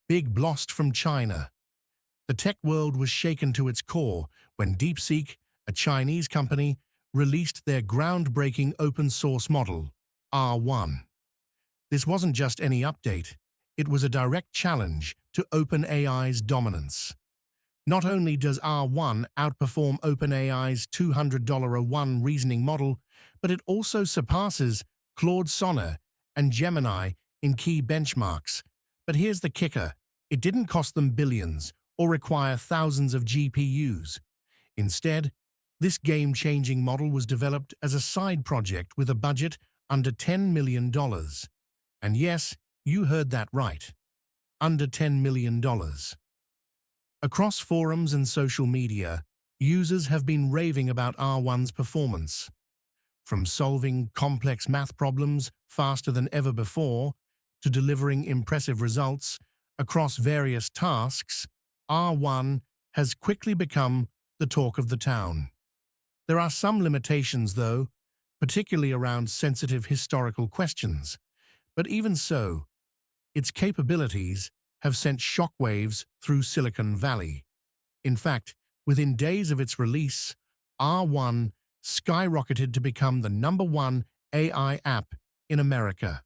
big blast from China. The tech world was shaken to its core when DeepSeek, a Chinese company, released their groundbreaking open-source model, R1. This wasn't just any update, it was a direct challenge to OpenAI's dominance. Not only does R1 outperform OpenAI's $200 reasoning model, but it also surpasses Claude Sonnet and Gemini in key benchmarks. But here's the kicker: it didn't cost them billions or require thousands of GPUs. Instead, this game-changing model was developed as a side project with a budget under $10 million. And yes, you heard that right. Under $10 million. Across forums and social media, users have been raving about R1's performance. From solving complex math problems faster than ever before to delivering impressive results across various tasks, R1 has quickly become the talk of the town. There are some limitations, though, particularly around sensitive historical questions. But even so, its capabilities have sent shockwaves through Silicon Valley. In fact, within days of its release, R1 skyrocketed to become the #1 AI app in America.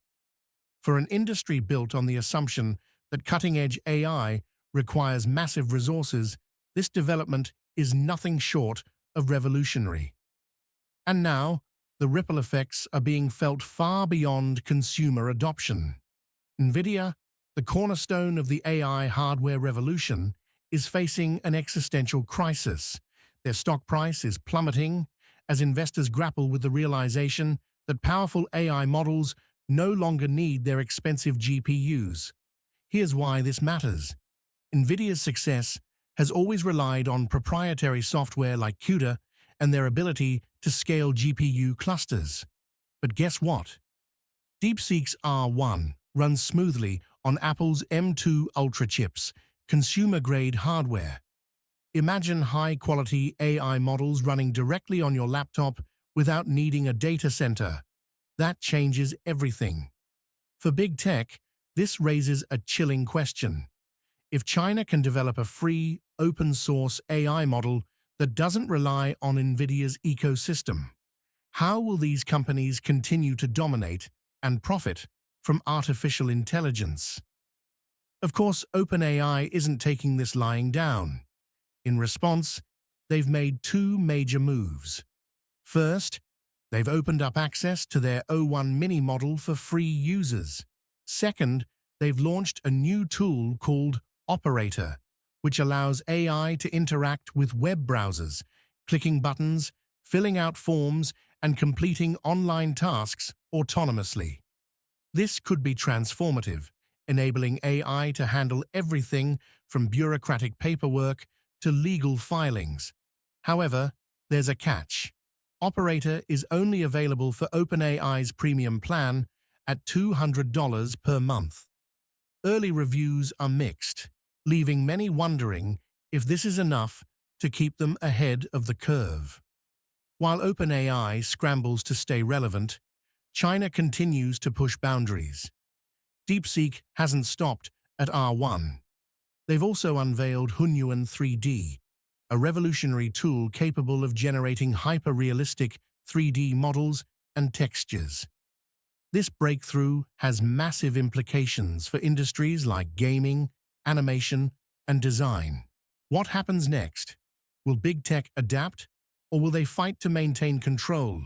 For an industry built on the assumption that cutting-edge AI requires massive resources, this development is nothing short of revolutionary. And now, the ripple effects are being felt far beyond consumer adoption. NVIDIA, the cornerstone of the AI hardware revolution, is facing an existential crisis. Their stock price is plummeting as investors grapple with the realization that powerful AI models no longer need their expensive GPUs. Here's why this matters. NVIDIA's success has always relied on proprietary software like CUDA and their ability to scale GPU clusters. But guess what? DeepSeek's R1 runs smoothly on Apple's M2 Ultra chips, consumer-grade hardware. Imagine high-quality AI models running directly on your laptop without needing a data center. That changes everything. For big tech, this raises a chilling question. If China can develop a free, open-source AI model that doesn't rely on NVIDIA's ecosystem, how will these companies continue to dominate and profit from artificial intelligence? Of course, OpenAI isn't taking this lying down. In response, they've made two major moves. First, they've opened up access to their O1 mini model for free users. Second, they've launched a new tool called Operator, which allows AI to interact with web browsers, clicking buttons, filling out forms, and completing online tasks autonomously. This could be transformative, enabling AI to handle everything from bureaucratic paperwork to legal filings. However, there's a catch. Operator is only available for OpenAI's premium plan at $200 per month. Early reviews are mixed, leaving many wondering if this is enough to keep them ahead of the curve. While OpenAI scrambles to stay relevant, China continues to push boundaries. DeepSeek hasn't stopped at R1. They've also unveiled Hunyuan 3D, a revolutionary tool capable of generating hyper-realistic 3D models and textures. This breakthrough has massive implications for industries like gaming, animation, and design. What happens next? Will big tech adapt, or will they fight to maintain control?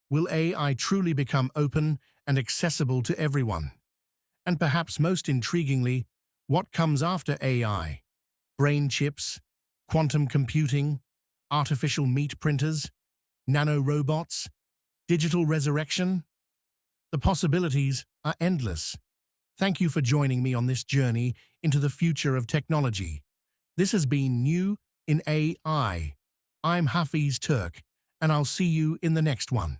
Will AI truly become open and accessible to everyone? And perhaps most intriguingly, what comes after AI? Brain chips, quantum computing, artificial meat printers, nanorobots, digital resurrection? The possibilities are endless. Thank you for joining me on this journey into the future of technology. This has been New in AI. I'm Hafiz Turk, and I'll see you in the next one.